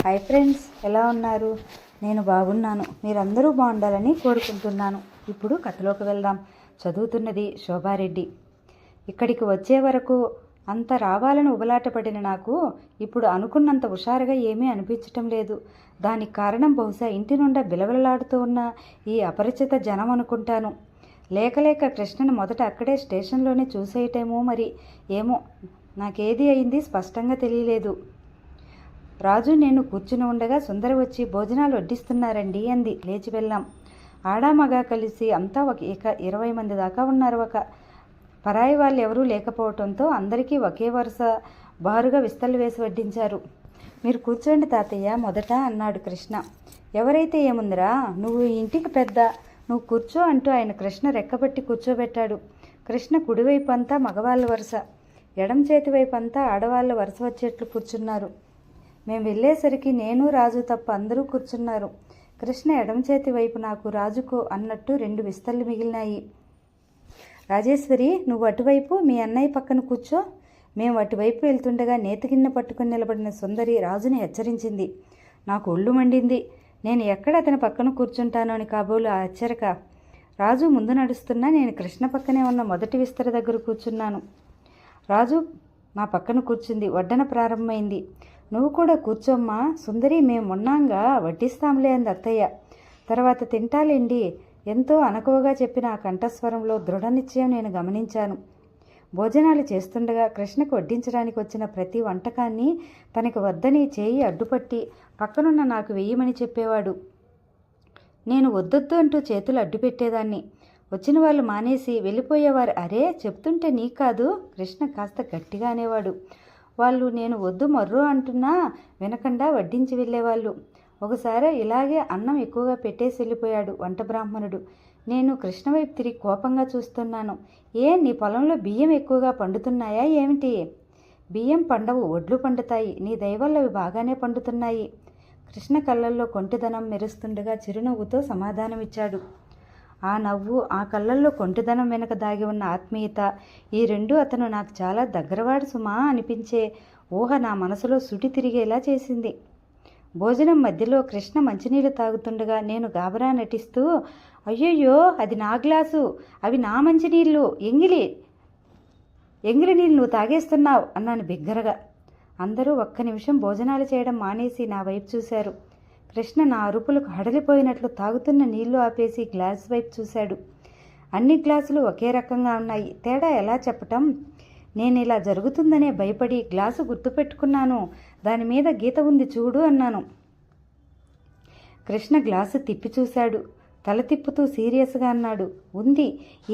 Hi friends, ఎలా ఉన్నారు? నేను బాగున్నాను. మీరందరూ బాగుండాలని కోరుకుంటున్నాను. ఇప్పుడు కథలోకి వెళ్దాం. చదువుతున్నది శోభారెడ్డి. ఇక్కడికి వచ్చే వరకు అంత రావాలని ఉబలాట పడిన నాకు ఇప్పుడు అనుకున్నంత హుషారుగా ఏమీ అనిపించటం లేదు. దానికి కారణం బహుశా ఇంటి నుండా బిలబిలలాడుతూ ఉన్న ఈ అపరిచిత జనం అనుకుంటాను. లేక కృష్ణను మొదట అక్కడే స్టేషన్లోనే చూసేయటేమో మరి. ఏమో, నాకేది అయింది స్పష్టంగా తెలియలేదు. రాజు నేను కూర్చుని ఉండగా సుందర వచ్చి భోజనాలు వడ్డిస్తున్నారండి అంది. లేచి వెళ్ళాం. ఆడామగా కలిసి అంతా ఒక 20 మంది దాకా ఉన్నారు. పరాయి వాళ్ళు ఎవరూ లేకపోవడంతో అందరికీ ఒకే వరుస బారుగా విస్తళ్ళు వేసి వడ్డించారు. మీరు కూర్చోండి తాతయ్య మొదట అన్నాడు కృష్ణ. ఎవరైతే ఏముందిరా, నువ్వు ఇంటికి పెద్ద, నువ్వు కూర్చో అంటూ ఆయన కృష్ణ రెక్కబట్టి కూర్చోబెట్టాడు. కృష్ణ కుడివైపు అంతా మగవాళ్ళ వరుస, ఎడం చేతి వైపు అంతా ఆడవాళ్ళ వరుస వచ్చేట్లు కూర్చున్నారు. మేము వెళ్ళేసరికి నేను రాజు తప్ప అందరూ కూర్చున్నారు. కృష్ణ ఎడం చేతి వైపు నాకు రాజుకు అన్నట్టు 2 విస్తళ్ళు మిగిలినాయి. రాజేశ్వరి, నువ్వు అటువైపు మీ అన్నయ్య పక్కన కూర్చో. మేము అటువైపు వెళ్తుండగా నేతిగిన్నె పట్టుకుని నిలబడిన సుందరి రాజుని హెచ్చరించింది. నాకు ఒళ్ళు మండింది. నేను ఎక్కడ అతని పక్కన కూర్చుంటాను అని కాబోలు ఆ హెచ్చరిక. రాజు ముందు నడుస్తున్నా నేను కృష్ణ పక్కనే ఉన్న మొదటి విస్తర దగ్గర కూర్చున్నాను. రాజు మా పక్కన కూర్చుంది. వడ్డన ప్రారంభమైంది. నువ్వు కూడా కూర్చోమ్మా సుందరి, మేము ఉన్నాంగా, వడ్డిస్తాంలే అంది అత్తయ్య. తర్వాత తింటాలేండి ఎంతో అనకువగా చెప్పిన ఆ కంఠస్వరంలో దృఢ నిశ్చయం నేను గమనించాను. భోజనాలు చేస్తుండగా కృష్ణకు వడ్డించడానికి వచ్చిన ప్రతి వంటకాన్ని తనకి వద్దని చేయి అడ్డుపట్టి పక్కనున్న నాకు వెయ్యమని చెప్పేవాడు. నేను వద్దొద్దు అంటూ చేతులు అడ్డు పెట్టేదాన్ని. వచ్చిన వాళ్ళు మానేసి వెళ్ళిపోయేవారు. అరే చెప్తుంటే నీ కాదు, కృష్ణ కాస్త గట్టిగా అనేవాడు. వాళ్ళు నేను వద్దు మర్రో అంటున్నా వినకుండా వడ్డించి వెళ్ళేవాళ్ళు. ఒకసారి ఇలాగే అన్నం ఎక్కువగా పెట్టేసి వెళ్ళిపోయాడు వంట బ్రాహ్మణుడు. నేను కృష్ణ వైపు తిరిగి కోపంగా చూస్తున్నాను. నీ పొలంలో బియ్యం ఎక్కువగా పండుతున్నాయా ఏమిటి? బియ్యం పండవు, ఒడ్లు పండుతాయి. నీ దయవల్ల అవి బాగానే పండుతున్నాయి. కృష్ణ కళ్ళల్లో కొంటిదనం మెరుస్తుండగా చిరునవ్వుతో సమాధానమిచ్చాడు. ఆ నవ్వు, ఆ కళ్ళల్లో కొంటిదనం వెనక దాగి ఉన్న ఆత్మీయత, ఈ రెండూ అతను నాకు చాలా దగ్గరవాడు సుమా అనిపించే ఊహ నా మనసులో సుడి తిరిగేలా చేసింది. భోజనం మధ్యలో కృష్ణ మంచినీళ్ళు తాగుతుండగా నేను గాబరా నటిస్తూ, అయ్యయ్యో అది నా గ్లాసు, అవి నా మంచినీళ్ళు, ఎంగిలి నీళ్ళు నువ్వు తాగేస్తున్నావు అన్నాను బిగ్గరగా. అందరూ ఒక్క నిమిషం భోజనాలు చేయడం మానేసి నా వైపు చూశారు. కృష్ణ నా అరుపులకు హడలిపోయినట్లు తాగుతున్న నీళ్లు ఆపేసి గ్లాస్ వైపు చూశాడు. అన్ని గ్లాసులు ఒకే రకంగా ఉన్నాయి. తేడా ఎలా చెప్పటం? నేను ఇలా జరుగుతుందనే భయపడి గ్లాసు గుర్తుపెట్టుకున్నాను. దాని మీద గీత ఉంది చూడు అన్నాను. కృష్ణ గ్లాసు తిప్పి చూశాడు. తల తిప్పుతూ సీరియస్గా అన్నాడు, ఉంది.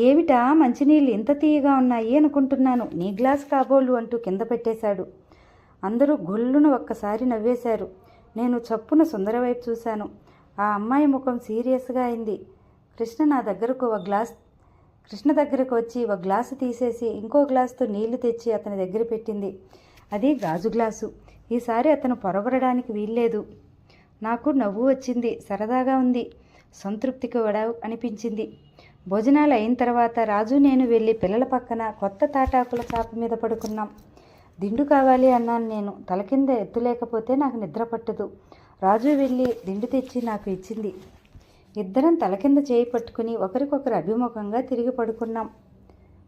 ఏమిటా మంచినీళ్ళు ఇంత తీయగా ఉన్నాయి అనుకుంటున్నాను, నీ గ్లాస్ కాబోలు అంటూ కింద పెట్టేశాడు. అందరూ గొల్లును ఒక్కసారి నవ్వేశారు. నేను చప్పున సుందర వైపు చూశాను. ఆ అమ్మాయి ముఖం సీరియస్గా అయింది. కృష్ణ దగ్గరకు వచ్చి ఒక గ్లాసు తీసేసి ఇంకో గ్లాసుతో నీళ్లు తెచ్చి అతని దగ్గర పెట్టింది. అది గాజు గ్లాసు. ఈసారి అతను పొరబడడానికి వీల్లేదు. నాకు నవ్వు వచ్చింది. సరదాగా ఉంది. సంతృప్తికి అనిపించింది. భోజనాలు అయిన తర్వాత రాజు నేను వెళ్ళి పిల్లల పక్కన కొత్త తాటాకుల చాప మీద పడుకున్నాం. దిండు కావాలి అన్నాను నేను. తల కింద ఎత్తులేకపోతే నాకు నిద్ర పట్టదు. రాజు వెళ్ళి దిండు తెచ్చి నాకు ఇచ్చింది. ఇద్దరం తల కింద చేయి పట్టుకుని ఒకరికొకరు అభిముఖంగా తిరిగి పడుకున్నాం.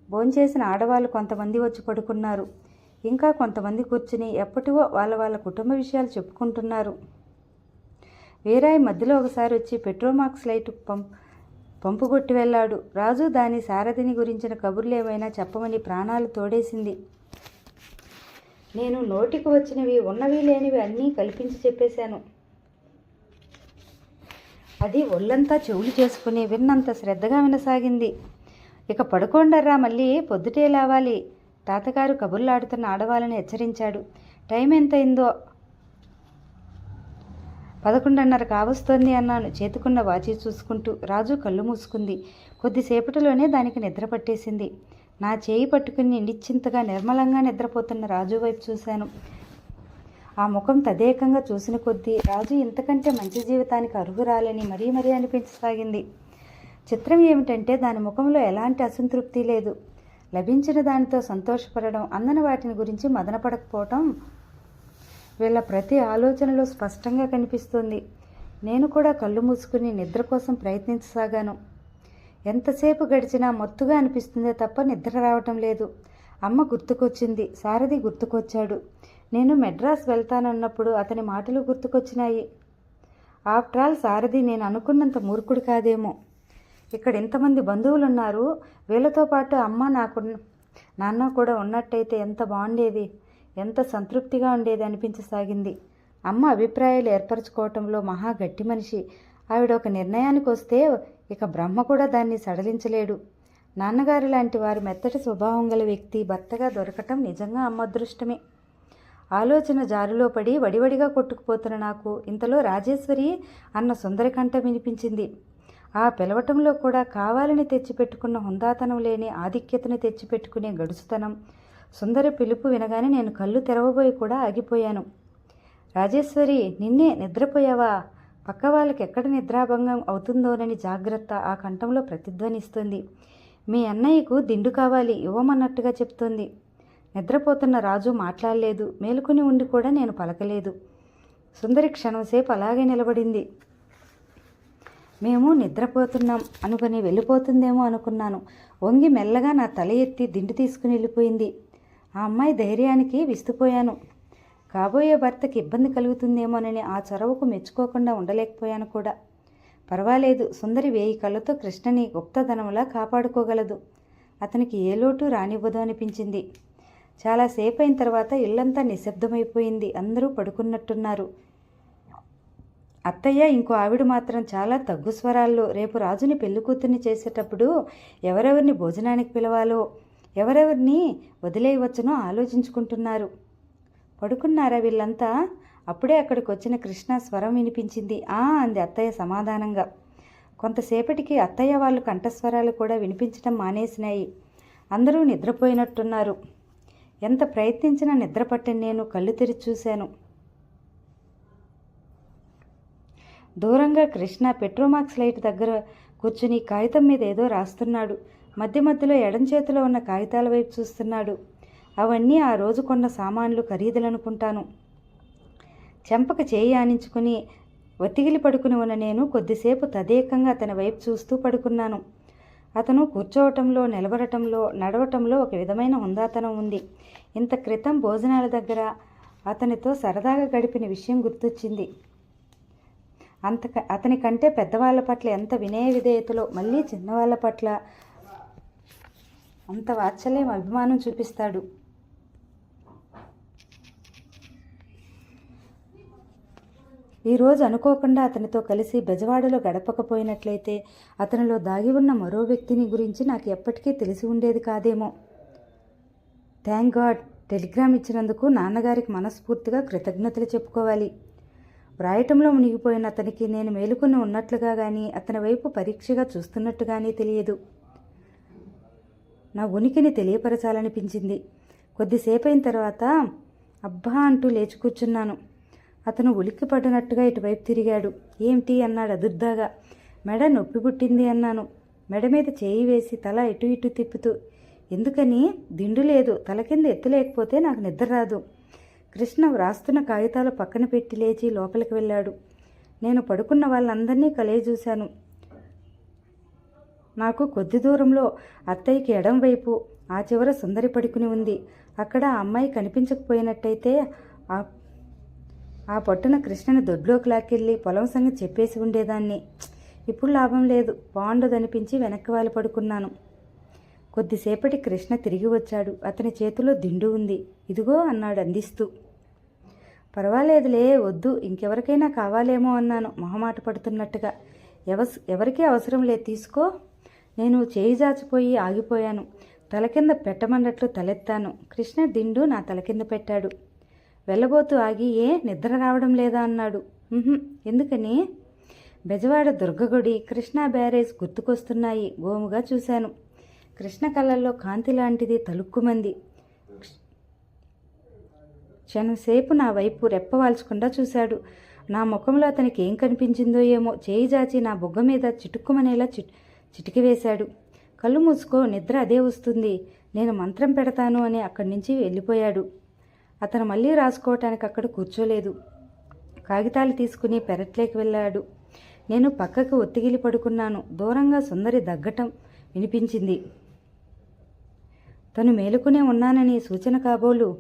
భోంచేసిన ఆడవాళ్ళు కొంతమంది వచ్చి పడుకున్నారు. ఇంకా కొంతమంది కూర్చుని ఎప్పటివో వాళ్ళ కుటుంబ విషయాలు చెప్పుకుంటున్నారు. వీరాయి మధ్యలో ఒకసారి వచ్చి పెట్రోమాక్స్ లైట్ పంపు కొట్టి వెళ్ళాడు. రాజు దాని సారథిని గురించిన కబుర్లు ఏమైనా చెప్పమని ప్రాణాలు తోడేసింది. నేను నోటికి వచ్చినవి ఉన్నవి లేనివి అన్నీ కల్పించి చెప్పేశాను. అది ఒళ్ళంతా చెవులు చేసుకుని విన్నంత శ్రద్ధగా వినసాగింది. ఇక పడుకోండర్రా, మళ్ళీ పొద్దుటే లేవాలి, తాతగారు కబుర్లాడుతున్న ఆడవాళ్ళని హెచ్చరించాడు. టైం ఎంతైందో? 11:30 కావస్తోంది అన్నాను చేతుకున్న వాచి చూసుకుంటూ. రాజు కళ్ళు మూసుకుంది. కొద్దిసేపటిలోనే దానికి నిద్ర పట్టేసింది. నా చేయి పట్టుకుని నిశ్చింతగా నిర్మలంగా నిద్రపోతున్న రాజు వైపు చూశాను. ఆ ముఖం తదేకంగా చూసిన కొద్దీ రాజు ఇంతకంటే మంచి జీవితానికి అర్హురాలని మరీ అనిపించసాగింది. చిత్రం ఏమిటంటే దాని ముఖంలో ఎలాంటి అసంతృప్తి లేదు. లభించిన దానితో సంతోషపడడం, అందని వాటిని గురించి మదనపడకపోవటం వీళ్ళ ప్రతి ఆలోచనలో స్పష్టంగా కనిపిస్తోంది. నేను కూడా కళ్ళు మూసుకుని నిద్ర కోసం ప్రయత్నించసాగాను. ఎంతసేపు గడిచినా మత్తుగా అనిపిస్తుందే తప్ప నిద్ర రావటం లేదు. అమ్మ గుర్తుకొచ్చింది, సారథి గుర్తుకొచ్చాడు. నేను మెడ్రాస్ వెళ్తానన్నప్పుడు అతని మాటలు గుర్తుకొచ్చినాయి. ఆఫ్టర్ ఆల్ సారథి నేను అనుకున్నంత మూర్ఖుడు కాదేమో. ఇక్కడ ఇంతమంది బంధువులున్నారు, వీళ్ళతో పాటు అమ్మ నాన్న కూడా ఉన్నట్టయితే ఎంత బాగుండేది, ఎంత సంతృప్తిగా ఉండేది అనిపించసాగింది. అమ్మ అభిప్రాయాలు ఏర్పరచుకోవటంలో మహా గట్టి మనిషి. ఆవిడ ఒక నిర్ణయానికి వస్తే ఇక బ్రహ్మ కూడా దాన్ని సడలించలేడు. నాన్నగారు లాంటి వారు మెత్తటి స్వభావం గల వ్యక్తి భర్తగా దొరకటం నిజంగా అమ్మ అదృష్టమే. ఆలోచన జారులో పడి వడివడిగా కొట్టుకుపోతున్న నాకు ఇంతలో రాజేశ్వరి అన్న సుందరికంఠ వినిపించింది. ఆ పిలవటంలో కూడా కావాలని తెచ్చిపెట్టుకున్న హుందాతనం లేని ఆధిక్యతను తెచ్చిపెట్టుకునే గడుసుతనం. సుందరి పిలుపు వినగానే నేను కళ్ళు తెరవబోయి కూడా ఆగిపోయాను. రాజేశ్వరి, నిన్నే, నిద్రపోయావా? పక్క వాళ్ళకి ఎక్కడ నిద్రాభంగం అవుతుందోనని జాగ్రత్త ఆ కంఠంలో ప్రతిధ్వనిస్తుంది. మీ అన్నయ్యకు దిండు కావాలి, ఇవ్వమన్నట్టుగా చెప్తోంది. నిద్రపోతున్న రాజు మాట్లాడలేదు. మేలుకుని ఉండి కూడా నేను పలకలేదు. సుందరి క్షణంసేపు అలాగే నిలబడింది. మేము నిద్రపోతున్నాం అనుకుని వెళ్ళిపోతుందేమో అనుకున్నాను. వంగి మెల్లగా నా తల ఎత్తి దిండు తీసుకుని వెళ్ళిపోయింది. ఆ అమ్మాయి ధైర్యానికి విస్తుపోయాను. కాబోయే భర్తకి ఇబ్బంది కలుగుతుందేమోనని ఆ చొరవకు మెచ్చుకోకుండా ఉండలేకపోయాను కూడా. పర్వాలేదు, సుందరి 1000 కళ్ళతో కృష్ణని గుప్తధనంలా కాపాడుకోగలదు. అతనికి ఏ లోటు రానివ్వదు అనిపించింది. చాలాసేపు అయిన తర్వాత ఇల్లంతా నిశ్శబ్దమైపోయింది. అందరూ పడుకున్నట్టున్నారు. అత్తయ్య ఇంకో ఆవిడ మాత్రం చాలా తగ్గు స్వరాల్లో రేపు రాజుని పెళ్లికూతుర్ని చేసేటప్పుడు ఎవరెవరిని భోజనానికి పిలవాలో, ఎవరెవరిని వదిలేయవచ్చునో ఆలోచించుకుంటున్నారు. పడుకున్నారా వీళ్ళంతా? అప్పుడే అక్కడికి వచ్చిన కృష్ణ స్వరం వినిపించింది. అంది అత్తయ్య సమాధానంగా. కొంతసేపటికి అత్తయ్య వాళ్ళు కంఠస్వరాలు కూడా వినిపించడం మానేసినాయి. అందరూ నిద్రపోయినట్టున్నారు. ఎంత ప్రయత్నించినా నిద్రపట్టని నేను కళ్ళు తెరిచి చూశాను. దూరంగా కృష్ణ పెట్రోమాక్స్ లైట్ దగ్గర కూర్చుని కాగితం మీద ఏదో రాస్తున్నాడు. మధ్య మధ్యలో ఎడం చేతిలో ఉన్న కాగితాల వైపు చూస్తున్నాడు. అవన్నీ ఆ రోజు కొన్న సామాన్లు ఖరీదులనుకుంటాను. చెంపక చేయి ఆనించుకుని ఒత్తిగిలి పడుకుని ఉన్న నేను కొద్దిసేపు తదేకంగా అతని వైపు చూస్తూ పడుకున్నాను. అతను కూర్చోవటంలో, నిలబడటంలో, నడవటంలో ఒక విధమైన హుందాతనం ఉంది. ఇంత క్రితం భోజనాల దగ్గర అతనితో సరదాగా గడిపిన విషయం గుర్తొచ్చింది. అతని కంటే పెద్దవాళ్ళ పట్ల ఎంత వినయ విధేయతలో, మళ్ళీ చిన్నవాళ్ళ పట్ల అంత వాత్సల్యం, అభిమానం చూపిస్తాడు. ఈరోజు అనుకోకుండా అతనితో కలిసి బెజవాడలో గడపకపోయినట్లయితే అతనిలో దాగి ఉన్న మరో వ్యక్తిని గురించి నాకు ఎప్పటికీ తెలిసి ఉండేది కాదేమో. థ్యాంక్ గాడ్, టెలిగ్రామ్ ఇచ్చినందుకు నాన్నగారికి మనస్ఫూర్తిగా కృతజ్ఞతలు చెప్పుకోవాలి. వ్రాయటంలో మునిగిపోయిన అతనికి నేను మేలుకొని ఉన్నట్లుగా కానీ, అతని వైపు పరీక్షగా చూస్తున్నట్టు కానీ తెలియదు. నా ఉనికిని తెలియపరచాలనిపించింది. కొద్దిసేపైన తర్వాత అబ్బా అంటూ లేచి కూర్చున్నాను. అతను ఉలిక్కి పడినట్టుగా ఇటువైపు తిరిగాడు. ఏమిటి అన్నాడు అదుర్దాగా. మెడ నొప్పి పుట్టింది అన్నాను. మెడ మీద చేయి వేసి తల ఇటు ఇటు తిప్పుతూ. ఎందుకని? దిండు లేదు, తల కింద ఎత్తులేకపోతే నాకు నిద్ర రాదు. కృష్ణ వ్రాస్తున్న కాగితాలు పక్కన పెట్టి లేచి లోపలికి వెళ్ళాడు. నేను పడుకున్న వాళ్ళందరినీ చూశాను. నాకు కొద్ది దూరంలో అత్తయ్యకి ఎడం వైపు ఆ చివర సుందరి పడుకుని ఉంది. అక్కడ ఆ అమ్మాయి కనిపించకపోయినట్టయితే ఆ పట్టున కృష్ణని దొడ్లోకి లాక్కెళ్ళి పొలం సంగతి చెప్పేసి ఉండేదాన్ని. ఇప్పుడు లాభం లేదు, బాగుండదనిపించి వెనక్కి వాలి పడుకున్నాను. కొద్దిసేపటి కృష్ణ తిరిగి వచ్చాడు. అతని చేతిలో దిండు ఉంది. ఇదిగో అన్నాడు అందిస్తూ. పర్వాలేదులే, వద్దు, ఇంకెవరికైనా కావాలేమో అన్నాను మొహమాట పడుతున్నట్టుగా. ఎవరికీ అవసరం లేదు, తీసుకో. నేను చేయి జాచిపోయి ఆగిపోయాను. తల కింద పెట్టమన్నట్లు తలెత్తాను. కృష్ణ దిండు నా తల కింద పెట్టాడు. వెళ్ళబోతూ ఆగి, నిద్ర రావడం లేదా అన్నాడు. ఎందుకని? బెజవాడ దుర్గగుడి, కృష్ణా బ్యారేజ్ గుర్తుకొస్తున్నాయి. గోముగా చూశాను. కృష్ణ కళ్ళల్లో కాంతి లాంటిది తలుక్కుమంది. క్షణంసేపు నా వైపు రెప్పవాల్చకుండా చూశాడు. నా ముఖంలో అతనికి ఏం కనిపించిందో ఏమో, చేయి జాచి నా బొగ్గ మీద చిటుక్కుమనేలా చిటికి వేశాడు. కళ్ళు మూసుకో, నిద్ర అదే వస్తుంది, నేను మంత్రం పెడతాను అని అక్కడి నుంచి వెళ్ళిపోయాడు. అతను మళ్ళీ రాసుకోవటానికి అక్కడ కూర్చోలేదు. కాగితాలు తీసుకుని పెరట్లోకి వెళ్ళాడు. నేను పక్కకు ఒత్తిగిలి పడుకున్నాను. దూరంగా సుందరి దగ్గటం వినిపించింది. తను మేలుకునే ఉన్నానని సూచన కాబోలు.